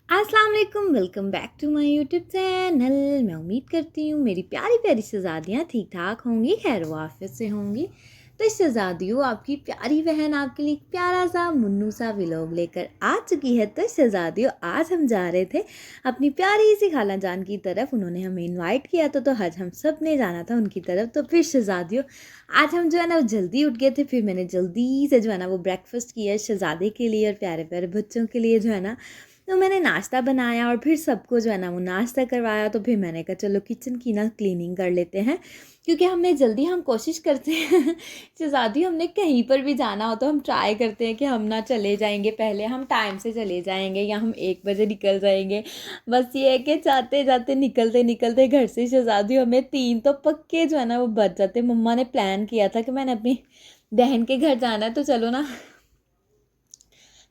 अस्सलाम वालेकुम, welcome back to my YouTube channel. मैं उम्मीद करती हूँ मेरी प्यारी प्यारी शहज़ादियाँ ठीक ठाक होंगी, खैर वाफियत से होंगी। तो शहज़ादियों, आपकी प्यारी बहन आपके लिए एक प्यारा सा मुन्नू सा व्लॉग लेकर आ चुकी है। तो शहज़ादियों, आज हम जा रहे थे अपनी प्यारी सी खाला जान की तरफ। उन्होंने हमें इनवाइट किया था, तो आज हम सब ने जाना था उनकी तरफ। तो फिर शहज़ादियों, आज हम जो है ना वो जल्दी उठ गए थे। फिर मैंने जल्दी से जो है ना वो ब्रेकफास्ट किया शहज़ादे के लिए और प्यारे प्यारे बच्चों के लिए जो है ना। तो मैंने नाश्ता बनाया और फिर सबको जो है ना वो नाश्ता करवाया। तो फिर मैंने कहा चलो किचन की ना क्लीनिंग कर लेते हैं, क्योंकि हम कोशिश करते हैं शहज़ादी, हमने कहीं पर भी जाना हो तो हम ट्राई करते हैं कि हम ना चले जाएंगे, पहले हम टाइम से चले जाएंगे या हम 1 बजे निकल जाएंगे। बस ये है कि जाते जाते निकलते निकलते घर से शहज़ादी हमें 3 तो पक्के जो है ना वो बच जाते। मम्मा ने प्लान किया था कि मैंने अपनी बहन के घर जाना है, तो चलो ना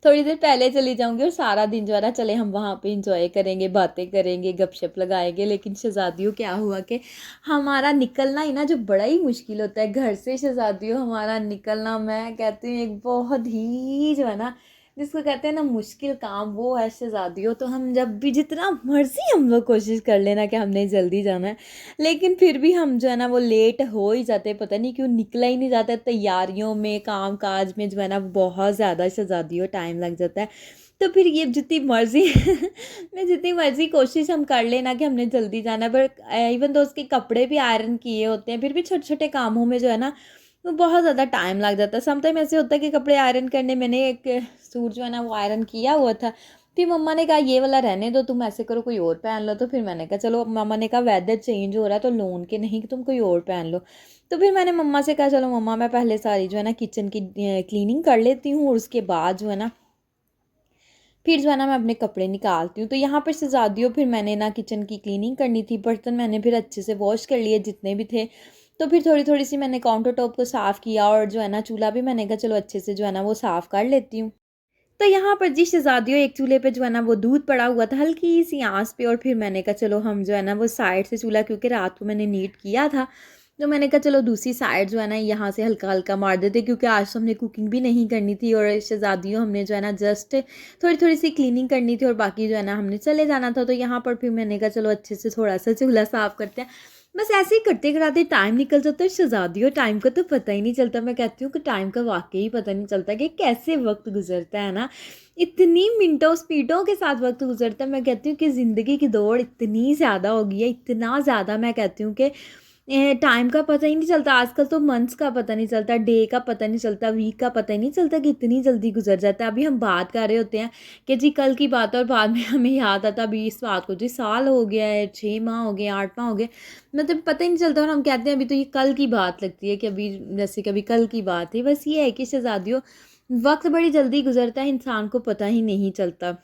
थोड़ी देर पहले चली जाऊंगी और सारा दिन जो है ना चले हम वहाँ पे इंजॉय करेंगे, बातें करेंगे, गपशप लगाएंगे। लेकिन शहज़ादियों, क्या हुआ कि हमारा निकलना ही ना जो बड़ा ही मुश्किल होता है घर से शहज़ादियों, हमारा निकलना, मैं कहती हूँ एक बहुत ही जो है ना जिसको कहते हैं ना मुश्किल काम, वो है शहज़ादियों। तो हम जब भी जितना मर्जी हम लोग कोशिश कर लेना कि हमने जल्दी जाना है, लेकिन फिर भी हम जो है ना वो लेट हो ही जाते, पता नहीं क्यों निकला ही नहीं जाता। तैयारियों में, काम काज में जो है ना बहुत ज़्यादा शहज़ादियों टाइम लग जाता है। तो फिर ये जितनी मर्ज़ी मैं जितनी मर्ज़ी कोशिश हम कर लेना कि हमने जल्दी जाना है, पर इवन तो उसके कपड़े भी आयरन किए होते हैं, फिर भी छोटे छोटे कामों में जो है ना वो बहुत ज़्यादा टाइम लग जाता है। समटाइम ऐसे होता है कि कपड़े आयरन करने, मैंने एक सूट जो है ना वो आयरन किया हुआ था, फिर मम्मा ने कहा ये वाला रहने दो, तुम ऐसे करो कोई और पहन लो। तो फिर मैंने कहा चलो, मम्मा ने कहा वेदर चेंज हो रहा है तो लोन के नहीं, तुम कोई और पहन लो। तो फिर मैंने मम्मा से कहा चलो मम्मा, मैं पहले सारी जो है ना किचन की क्लीनिंग कर लेती हूँ और उसके बाद जो है ना फिर जो है ना मैं अपने कपड़े निकालती हूँ। तो यहाँ पर शहज़ादियों, फिर मैंने ना किचन की क्लीनिंग करनी थी, बर्तन मैंने फिर अच्छे से वॉश कर लिए जितने भी थे। तो फिर थोड़ी थोड़ी सी मैंने काउंटर टॉप को साफ़ किया और जो है ना चूल्हा भी मैंने कहा चलो अच्छे से जो है ना वो साफ़ कर लेती हूँ। तो यहाँ पर जी शहज़ादियों, एक चूल्हे पे जो है ना वो दूध पड़ा हुआ था हल्की सी आंच पे, और फिर मैंने कहा चलो हम जो है ना वो साइड से चूल्हा, क्योंकि रात को मैंने नीट किया था, तो मैंने कहा चलो दूसरी साइड जो है ना यहाँ से हल्का हल्का मार देते, क्योंकि आज तो हमने कुकिंग भी नहीं करनी थी और शहज़ादियों हमने जो है ना जस्ट थोड़ी थोड़ी सी क्लीनिंग करनी थी और बाकी जो है ना हमने चले जाना था। तो यहाँ पर फिर मैंने कहा चलो अच्छे से थोड़ा सा चूल्हा साफ़ करते हैं। बस ऐसे ही करते कराते टाइम निकल जाता है शहज़ादियों, टाइम का तो पता ही नहीं चलता। मैं कहती हूँ कि टाइम का वाकई पता नहीं चलता कि कैसे वक्त गुजरता है ना, इतनी मिनटों स्पीडों के साथ वक्त गुजरता है। मैं कहती हूँ कि ज़िंदगी की दौड़ इतनी ज़्यादा हो गई है, इतना ज़्यादा, मैं कहती हूँ कि टाइम का पता ही नहीं चलता आजकल। तो मंथ्स का पता नहीं चलता, डे का पता नहीं चलता, वीक का पता ही नहीं चलता कि इतनी जल्दी गुजर जाता है। अभी हम बात कर रहे होते हैं कि जी कल की बात है, और बाद में हमें याद आता अभी इस बात को जी साल हो गया है, 6 माह हो गए, 8 माह हो गए, मतलब पता ही नहीं चलता। और हम कहते हैं अभी तो ये कल की बात लगती है कि अभी जैसे कभी कल की बात है। बस ये है कि शहज़ादियों, वक्त बड़ी जल्दी गुजरता है, इंसान को पता ही नहीं चलता।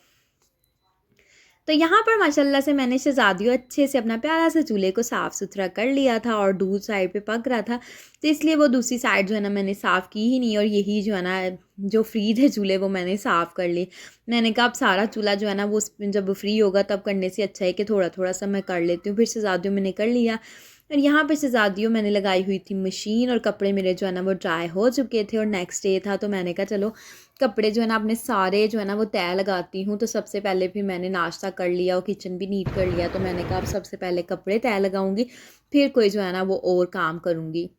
तो यहाँ पर माशाल्लाह से मैंने शहज़ादियों अच्छे से अपना प्यारा सा चूल्हे को साफ़ सुथरा कर लिया था और दूध साइड पे पक रहा था, तो इसलिए वो दूसरी साइड जो है ना मैंने साफ़ की ही नहीं, और यही जो है ना जो फ्री थे चूल्हे वो मैंने साफ़ कर लिए। मैंने कहा अब सारा चूल्हा जो है ना वो जब फ्री होगा तब करने से अच्छा है कि थोड़ा थोड़ा सा मैं कर लेती हूँ। फिर शहज़ादियों मैंने कर लिया, और यहाँ पे शहज़ादियों मैंने लगाई हुई थी मशीन, और कपड़े मेरे जो है ना वो ड्राई हो चुके थे और नेक्स्ट डे था। तो मैंने कहा चलो कपड़े जो है ना अपने सारे जो है ना वो तय लगाती हूँ। तो सबसे पहले फिर मैंने नाश्ता कर लिया और किचन भी नीट कर लिया। तो मैंने कहा अब सबसे पहले कपड़े तय लगाऊंगी, फिर कोई जो है ना वो और काम करूँगी।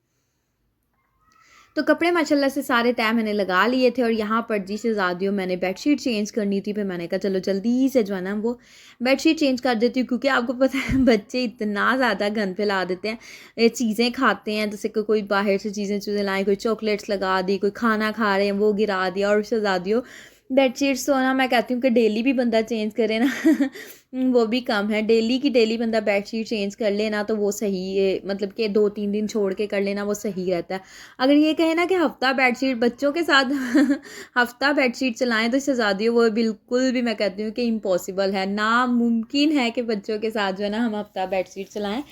तो कपड़े माशाल्लाह से सारे तय मैंने लगा लिए थे, और यहाँ पर जी शहज़ादियों मैंने बेडशीट चेंज करनी थी। फिर मैंने कहा चलो जल्दी से जो है ना वो बेडशीट चेंज कर देती हूँ, क्योंकि आपको पता है बच्चे इतना ज़्यादा गंद फैला देते हैं। ये चीज़ें खाते हैं, जैसे कि कोई बाहर से चीज़ें चीज़ें लाएँ, कोई चॉकलेट्स लगा दी, कोई खाना खा रहे हैं वो गिरा दिया। और शहज़ादियों, बेडशीट्स तो ना मैं कहती हूँ कि डेली भी बंदा चेंज करे ना वो भी कम है। डेली की डेली बंदा बेडशीट चेंज कर लेना तो वो सही है, मतलब कि 2-3 दिन छोड़ के कर लेना वो सही रहता है। अगर ये कहें ना कि हफ़्ता बेडशीट बच्चों के साथ हफ़्ता बेडशीट चलाएँ तो शहज़ादियों, वो बिल्कुल भी मैं कहती हूँ कि इम्पॉसिबल है, नामुमकिन है कि बच्चों के साथ जो है ना हम हफ़्ता बेडशीट चलाएँ।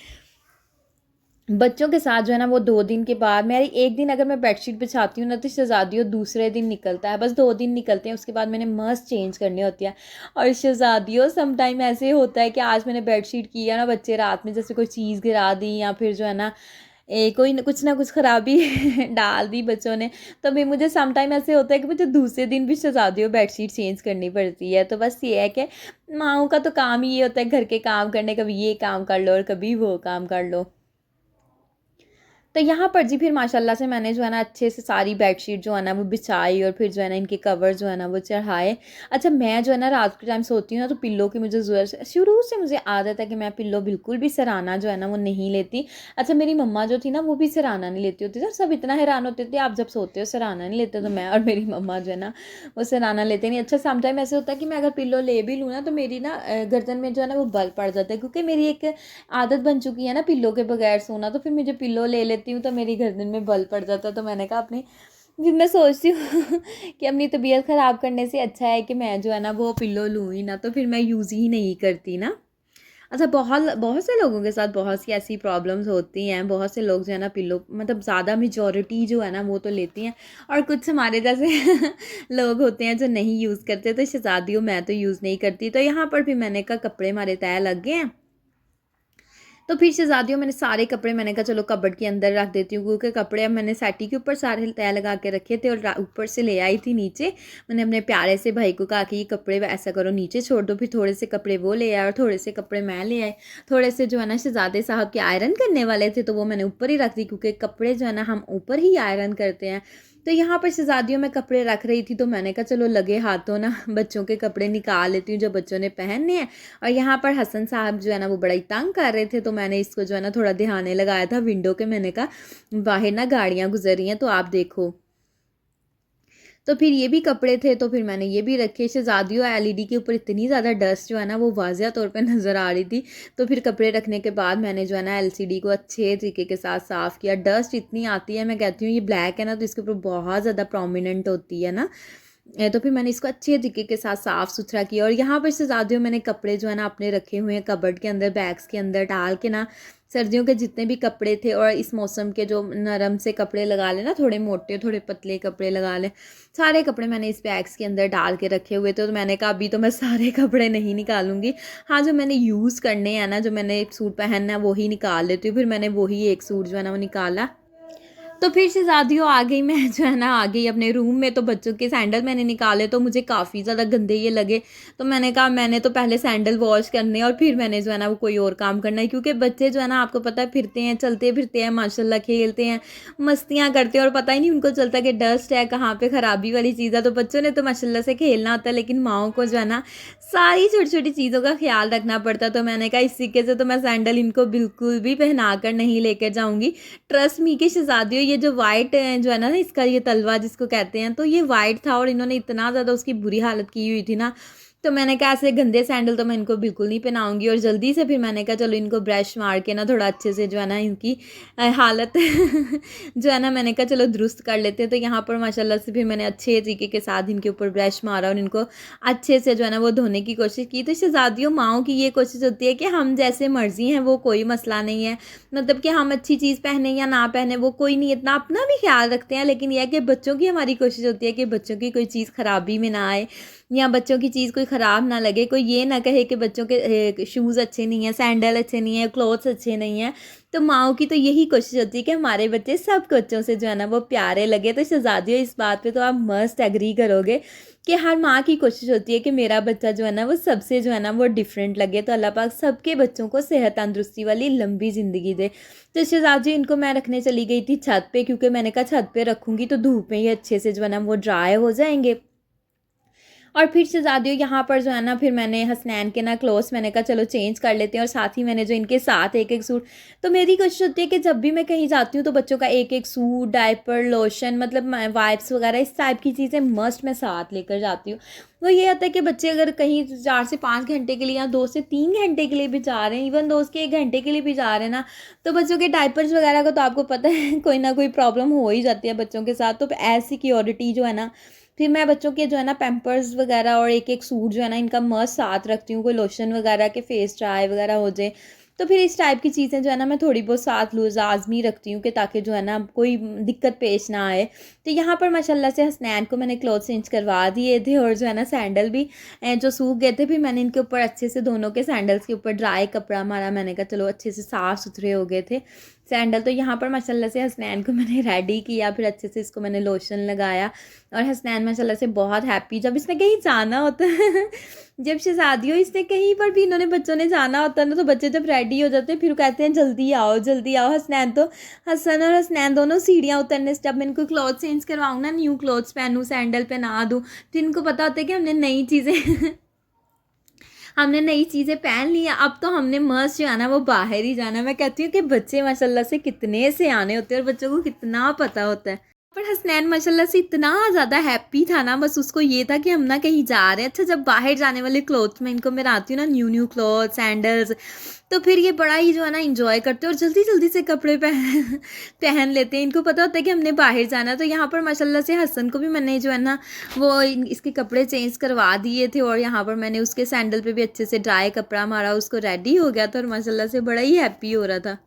बच्चों के साथ जो है ना वो 2 दिन के बाद, मेरी 1 दिन अगर मैं बेडशीट बिछाती हूँ ना तो शहज़ादियों दूसरे दिन निकलता है, बस 2 दिन निकलते हैं, उसके बाद मैंने मस्त चेंज करनी होती है। और शहज़ादियों समटाइम ऐसे होता है कि आज मैंने बेडशीट की है ना, बच्चे रात में जैसे कोई चीज़ गिरा दी या फिर जो है ना कोई न कुछ ना कुछ खराबी डाल दी बच्चों ने। तो भी मुझे सम टाइम ऐसे होता है कि मुझे दूसरे दिन भी शहज़ादियों बेडशीट चेंज करनी पड़ती है। तो बस ये है कि माँओं का तो काम ही ये होता है घर के काम करने, कभी ये काम कर लो और कभी वो काम कर लो। तो यहाँ पर जी फिर माशाल्लाह से मैंने जो है ना अच्छे से सारी बेडशीट जो है ना वो बिछाई और फिर जो है ना इनके कवर जो है ना वो चढ़ाए। अच्छा, मैं जो है ना रात के टाइम सोती हूँ ना तो पिल्लो की मुझे ज़रूरत, शुरू से मुझे आदत है कि मैं पिल्लो बिल्कुल भी सराहना जो है ना वो नहीं लेती। अच्छा, मेरी मम्मा जो थी ना वो भी सराहना नहीं लेती होती थी, सब इतना हैरान होते थे आप जब सोते हो सराहना नहीं लेते, तो मैं और मेरी मम्मा जो है ना वो सराहना लेते नहीं। अच्छा, समटाइम ऐसे होता है कि मैं अगर पिल्लो ले भी लूँ ना तो मेरी ना गर्दन में जो है ना वो बल पड़ जाता है, क्योंकि मेरी एक आदत बन चुकी है ना पिल्लो के बगैर सोना। तो फिर मुझे पिल्लो ले लेती हूँ तो मेरी गर्दन में बल पड़ जाता है। तो मैंने कहा अपनी, फिर मैं सोचती हूँ कि अपनी तबीयत ख़राब करने से अच्छा है कि मैं जो है ना वो पिल्लो लूँ ही ना, तो फिर मैं यूज़ ही नहीं करती ना। अच्छा, बहुत बहुत से लोगों के साथ बहुत सी ऐसी प्रॉब्लम्स होती हैं, बहुत से लोग जो है ना पिल्लो मतलब ज़्यादा मेजॉरिटी जो है ना वो तो लेती हैं, और कुछ हमारे जैसे लोग होते हैं जो नहीं यूज़ करते। तो शहज़ादियों मैं तो यूज़ नहीं करती। तो यहाँ पर भी मैंने कहा कपड़े हमारे तय लग गए हैं। तो फिर शहज़ादियों मैंने सारे कपड़े मैंने कहा चलो कबर्ड के अंदर रख देती हूँ, क्योंकि कपड़े अब मैंने सेटी के ऊपर सारे तय लगा के रखे थे और ऊपर से ले आई थी नीचे। मैंने अपने प्यारे से भाई को कहा कि ये कपड़े ऐसा करो नीचे छोड़ दो, फिर थोड़े से कपड़े वो ले आए और थोड़े से कपड़े मैं ले आए। थोड़े से जो है ना शहज़ादे साहब के आयरन करने वाले थे तो वो मैंने ऊपर ही रख दी, क्योंकि कपड़े जो है ना हम ऊपर ही आयरन करते हैं। तो यहाँ पर शहज़ादियों में कपड़े रख रही थी तो मैंने कहा चलो लगे हाथों ना बच्चों के कपड़े निकाल लेती हूँ जो बच्चों ने पहनने हैं। और यहाँ पर हसन साहब जो है ना वो बड़ा ही तंग कर रहे थे, तो मैंने इसको जो है ना थोड़ा ध्यान लगाया था विंडो के। मैंने कहा बाहर ना गाड़ियाँ गुजर रही हैं तो आप देखो। तो फिर ये भी कपड़े थे तो फिर मैंने ये भी रखे। शहज़ादियों एलईडी के ऊपर इतनी ज़्यादा डस्ट जो है ना वो वाज़िया तौर पे नज़र आ रही थी। तो फिर कपड़े रखने के बाद मैंने जो है ना एलसीडी को अच्छे तरीके के साथ साफ़ किया। डस्ट इतनी आती है, मैं कहती हूँ ये ब्लैक है ना तो इसके ऊपर बहुत ज़्यादा प्रोमिनेंट होती है ना। तो फिर मैंने इसको अच्छे तरीके के साथ साफ़ सुथरा किया। और यहाँ पर शहज़ादियों मैंने कपड़े जो है ना अपने रखे हुए हैं कबर्ड के अंदर, बैग्स के अंदर डाल के ना, सर्दियों के जितने भी कपड़े थे और इस मौसम के जो नरम से कपड़े लगा लें ना, थोड़े मोटे थोड़े पतले कपड़े लगा लें, सारे कपड़े मैंने इस बैग्स के अंदर डाल के रखे हुए थे। तो मैंने कहा अभी तो मैं सारे कपड़े नहीं निकालूंगी, हाँ जो मैंने यूज़ करने हैं ना, जो मैंने एक सूट पहनना है वही निकाल लेती हूँ। फिर मैंने वही एक सूट जो है ना वो निकाला। तो फिर शहज़ादियों आ गई, मैं जो है ना आ गई अपने रूम में। तो बच्चों के सैंडल मैंने निकाले तो मुझे काफ़ी ज़्यादा गंदे ये लगे। तो मैंने कहा मैंने तो पहले सैंडल वॉश करने और फिर मैंने जो है ना वो कोई और काम करना है, क्योंकि बच्चे जो है ना आपको पता है फिरते हैं चलते फिरते हैं माशाल्लाह, खेलते हैं मस्तियाँ करते हैं और पता ही नहीं उनको चलता कि डस्ट है कहाँ पे ख़राबी वाली चीज़ है। तो बच्चों ने तो माशाल्लाह से खेलना होता है, लेकिन माओं को जो है ना सारी छोटी छोटी चीज़ों का ख्याल रखना पड़ता है। तो मैंने कहा इस तरीके से तो मैं सैंडल इनको बिल्कुल भी पहना कर नहीं लेकर जाऊँगी। ट्रस्ट मी कि शहज़ादियों ये जो वाइट जो है ना इसका ये तलवा जिसको कहते हैं, तो ये वाइट था और इन्होंने इतना ज़्यादा उसकी बुरी हालत की हुई थी ना। तो मैंने कहा ऐसे गंदे सैंडल तो मैं इनको बिल्कुल नहीं पहनाऊंगी। और जल्दी से फिर मैंने कहा चलो इनको ब्रश मार के ना थोड़ा अच्छे से जो है ना इनकी हालत जो है ना मैंने कहा चलो दुरुस्त कर लेते हैं। तो यहाँ पर माशाल्लाह से फिर मैंने अच्छे तरीके के साथ इनके ऊपर ब्रश मारा और इनको अच्छे से जो है ना वो धोने की कोशिश की। तो शहज़ादियों माओं की ये कोशिश होती है कि हम जैसे मर्जी हैं वो कोई मसला नहीं है, मतलब कि हम अच्छी चीज़ पहने या ना पहने वो कोई नहीं, इतना अपना भी ख्याल रखते हैं। लेकिन यह है कि बच्चों की हमारी कोशिश होती है कि बच्चों की कोई चीज़ ख़राबी में ना आए या बच्चों की चीज़ कोई ख़राब ना लगे, कोई ये ना कहे कि बच्चों के शूज़ अच्छे नहीं हैं, सैंडल अच्छे नहीं हैं, क्लॉथ्स अच्छे नहीं हैं। तो माओं की तो यही कोशिश होती है कि हमारे बच्चे सब बच्चों से जो है ना वो प्यारे लगे। तो शहज़ादियों इस बात पे तो आप मस्ट एग्री करोगे कि हर माँ की कोशिश होती है कि मेरा बच्चा जो है ना वो सबसे जो है ना वो डिफरेंट लगे। तो अल्लाह पाक सबके बच्चों को सेहत तंदुरुस्ती वाली लंबी ज़िंदगी दे। तो शहज़ादी इनको मैं रखने चली गई थी छत पे, क्योंकि मैंने कहा छत पे रखूँगी तो धूप में ही अच्छे से जो है ना वो ड्राई हो जाएंगे। और फिर शहज़ादियों यहाँ पर जो है ना फिर मैंने हसनैन के ना क्लोथ्स मैंने कहा चलो चेंज कर लेते हैं, और साथ ही मैंने जो इनके साथ एक एक सूट, तो मेरी कोशिश होती है कि जब भी मैं कहीं जाती हूँ तो बच्चों का एक एक सूट, डायपर, लोशन, मतलब वाइप्स वगैरह इस टाइप की चीज़ें मस्ट मैं साथ लेकर जाती हूँ। वो ये होता है कि बच्चे अगर कहीं 4 से 5 घंटे के लिए या 2 से 3 घंटे के लिए भी जा रहे हैं, इवन दोस्त के 1 घंटे के लिए भी जा रहे हैं ना, तो बच्चों के डायपर्स वगैरह का तो आपको पता है कोई ना कोई प्रॉब्लम हो ही जाती है बच्चों के साथ। तो ऐसी सिक्योरिटी जो है ना, फिर मैं बच्चों के जो है ना पैम्पर्स वगैरह और एक एक सूट जो है ना इनका मस्त साथ रखती हूँ, कोई लोशन वगैरह के फेस ड्राई वगैरह हो जाए। तो फिर इस टाइप की चीज़ें जो है ना मैं थोड़ी बहुत साथ लूज़ आज़मी रखती हूँ कि ताकि जो है ना कोई दिक्कत पेश ना आए। तो यहाँ पर माशाल्लाह से हसनैन को मैंने क्लॉथ चेंज करवा दिए थे और जो है ना सैंडल भी जो सूख गए थे, फिर मैंने इनके ऊपर अच्छे से दोनों के सैंडल्स के ऊपर ड्राई कपड़ा मारा। मैंने कहा चलो अच्छे से साफ़ सुथरे हो गए थे। सैंडल। तो यहाँ पर माशाल्लाह से हसनैन को मैंने रेडी किया, फिर अच्छे से इसको मैंने लोशन लगाया और हसनैन माशाल्लाह से बहुत हैप्पी। जब इसने कहीं जाना होता है जब शहज़ादियों इसने कहीं पर भी इन्होंने बच्चों ने जाना होता है ना, तो बच्चे जब रेडी हो जाते हैं फिर कहते हैं जल्दी आओ जल्दी आओ। हसनैन तो हसन और हसनैन दोनों सीढ़ियाँ उतरने से, जब मैं इनको क्लॉथ चेंज करवाऊँ ना, न्यू क्लॉथ्स पहनूँ, सैंडल पहना दूँ, तो इनको पता होता है कि हमने नई चीज़ें हमने नई चीज़ें पहन ली हैं, अब तो हमने मस्त जो है ना वो बाहर ही जाना है। मैं कहती हूँ कि बच्चे माशाल्लाह से कितने सयाने होते हैं और बच्चों को कितना पता होता है। पर हसनैन माशाल्लाह से इतना ज़्यादा हैप्पी था ना, बस उसको ये था कि हम ना कहीं जा रहे हैं। अच्छा, जब बाहर जाने वाले क्लोथ्स में इनको मैं आती हूँ ना, न्यू न्यू क्लोथ सैंडल्स, तो फिर ये बड़ा ही जो है ना इंजॉय करते हैं और जल्दी जल्दी से कपड़े पहन पहन लेते हैं। इनको पता होता है कि हमने बाहर जाना है। तो यहाँ पर माशाल्लाह से हसन को भी मैंने जो है ना वो इसके कपड़े चेंज करवा दिए थे और यहाँ पर मैंने उसके सैंडल पे भी अच्छे से ड्राई कपड़ा मारा, उसको रेडी हो गया था और माशाल्लाह से बड़ा ही हैप्पी हो रहा था।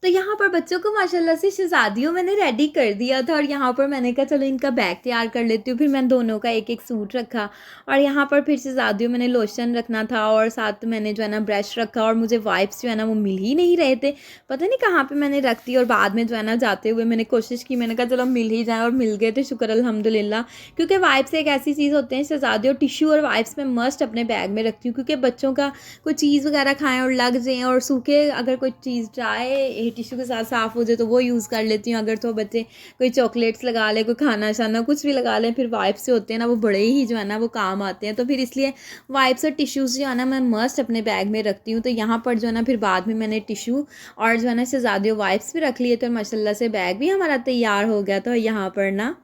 तो यहाँ पर बच्चों को माशाल्लाह से शहज़ादियों मैंने रेडी कर दिया था और यहाँ पर मैंने कहा चलो इनका बैग तैयार कर लेती हूँ। फिर मैंने दोनों का एक एक सूट रखा और यहाँ पर फिर शहज़ादियों मैंने लोशन रखना था और साथ मैंने जो है ना ब्रश रखा और मुझे वाइप्स जो है ना वो मिल ही नहीं रहे थे, पता नहीं कहाँ पर मैंने रख दी। और बाद में जो है ना जाते हुए मैंने कोशिश की, मैंने कहा चलो मिल ही जाए और मिल गए थे, शुक्र अल्हम्दुलिल्लाह। क्योंकि वाइप्स एक ऐसी चीज़ होते हैं, शहज़ादियों टिश्यू और वाइप्स मैं मस्ट अपने बैग में रखती हूँ, क्योंकि बच्चों का कोई चीज़ वगैरह खाएँ और लग जाएँ और सूखे, अगर कोई चीज़ ड्राई टिश्यू के साथ साफ़ हो जाए तो वो यूज़ कर लेती हूँ। अगर तो बच्चे कोई चॉकलेट्स लगा ले, कोई खाना शाना कुछ भी लगा लें, फिर वाइप्स से होते हैं ना वो बड़े ही जो है ना वो काम आते हैं। तो फिर इसलिए वाइप्स और टिश्यूज़ जो है ना मैं मस्ट अपने बैग में रखती हूँ। तो यहाँ पर जो है ना फिर बाद में मैंने टिश्यू और जो है ना शहज़ादियों वाइप्स भी रख लिए, तो माशाल्लाह से बैग भी हमारा तैयार हो गया था। यहाँ पर ना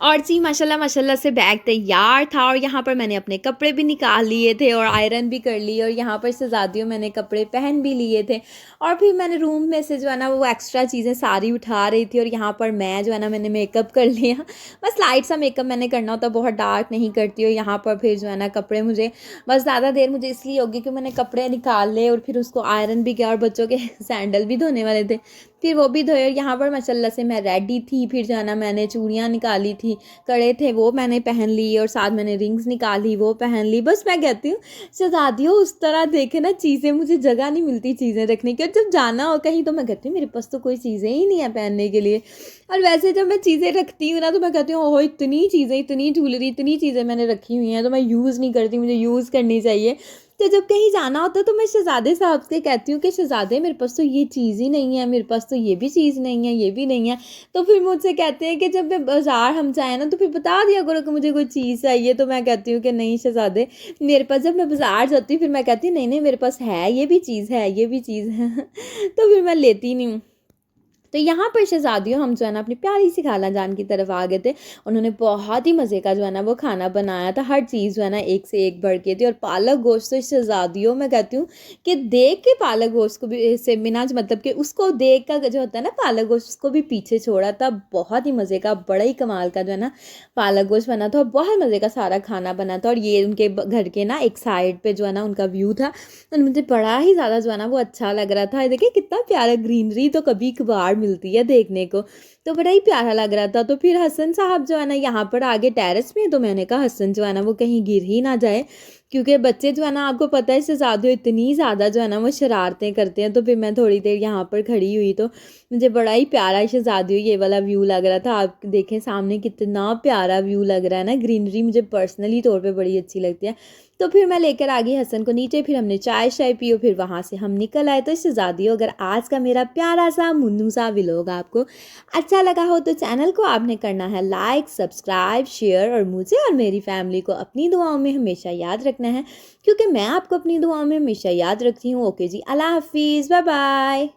और जी माशाल्लाह माशाल्लाह से बैग तैयार था और यहाँ पर मैंने अपने कपड़े भी निकाल लिए थे और आयरन भी कर ली और यहाँ पर शहज़ादियों मैंने कपड़े पहन भी लिए थे। और फिर मैंने रूम में से जो है ना वो एक्स्ट्रा चीज़ें सारी उठा रही थी और यहाँ पर मैं जो है ना मैंने मेकअप कर लिया। बस लाइट सा मेकअप मैंने करना होता, बहुत डार्क नहीं करती। और यहाँ पर फिर जो है ना कपड़े मुझे बस ज़्यादा देर मुझे इसलिए होगी कि मैंने कपड़े निकाल लिए और फिर उसको आयरन भी किया और बच्चों के सैंडल भी धोने वाले थे, फिर वो भी धोए। और यहाँ पर माशाल्लाह से मैं रेडी थी। फिर जो है ना मैंने चूड़ियाँ निकाली थी, कड़े थे वो मैंने पहन ली और साथ मैंने रिंग्स निकाली वो पहन ली। बस मैं कहती हूँ शहज़ादियों उस तरह देखे ना चीज़ें, मुझे जगह नहीं मिलती चीज़ें रखने की। और जब जाना हो कहीं तो मैं कहती हूँ मेरे पास तो कोई चीज़ें ही नहीं है पहनने के लिए। और वैसे जब मैं चीज़ें रखती हूँ ना तो मैं कहती हूँ ओहो इतनी चीज़ें, इतनी ज्वेलरी, इतनी चीज़ें मैंने रखी हुई हैं तो मैं यूज़ नहीं करती, मुझे यूज़ करनी चाहिए। तो जब कहीं जाना होता है तो मैं शहज़ादे साहब से कहती हूँ कि शहज़ादे मेरे पास तो ये चीज़ ही नहीं है, मेरे पास तो ये भी चीज़ नहीं है, ये भी नहीं है। तो फिर मुझसे कहते हैं कि जब मैं बाज़ार हम जाएँ ना तो फिर बता दिया करो कि मुझे कोई चीज़ चाहिए। तो मैं कहती हूँ कि नहीं शहज़ादे मेरे पास, जब मैं बाज़ार जाती हूँ फिर मैं कहती हूँ नहीं नहीं मेरे पास है, ये भी चीज़ है, ये भी चीज़ है तो फिर मैं लेती नहीं हूँ। तो यहाँ पर शहज़ादियों हम जो है ना अपनी प्यारी सी खाला जान की तरफ आ गए थे। उन्होंने बहुत ही मज़े का जो है ना वो खाना बनाया था, हर चीज़ जो है ना एक से एक बढ़ के थी। और पालक गोश्त तो शहज़ादियों मैं कहती हूँ कि देख के पालक गोश्त को भी से बिना मतलब कि उसको देख कर जो होता है ना पालक गोश्त, उसको भी पीछे छोड़ा था। बहुत ही मज़े का, बड़ा ही कमाल का जो है ना पालक गोश्त बना था और बहुत मज़े का सारा खाना बना था। और ये उनके घर के ना एक साइड पर जो है ना उनका व्यू था और मुझे बड़ा ही ज़्यादा जो है ना वो अच्छा लग रहा था। देखिए कितना प्यारा, ग्रीनरी तो कभी कभार मिलती है देखने को, तो बड़ा ही प्यारा लग रहा था। तो फिर हसन साहब जो है ना यहाँ पर आगे टेरेस में, तो मैंने कहा हसन जो है ना वो कहीं गिर ही ना जाए, क्योंकि बच्चे जो है ना आपको पता है शहज़ादियों इतनी ज़्यादा जो है ना वो शरारतें करते हैं। तो फिर मैं थोड़ी देर यहाँ पर खड़ी हुई तो मुझे बड़ा ही प्यारा शहज़ादियों ये वाला व्यू लग रहा था। आप देखें सामने कितना प्यारा व्यू लग रहा है ना, ग्रीनरी मुझे पर्सनली तौर पे बड़ी अच्छी लगती है। तो फिर मैं लेकर आ गई हसन को नीचे, फिर हमने चाय शाय पी और फिर वहाँ से हम निकल आए। तो शहज़ादियों अगर आज का मेरा प्यारा सा मुन्नू सा व्लॉग आपको अच्छा लगा हो तो चैनल को आपने करना है लाइक, सब्सक्राइब, शेयर और मुझे और मेरी फैमिली को अपनी दुआओं में हमेशा याद रखना है, क्योंकि मैं आपको अपनी दुआओं में हमेशा याद रखती हूँ। ओके जी, अल्लाह हाफिज़, बाय बाय।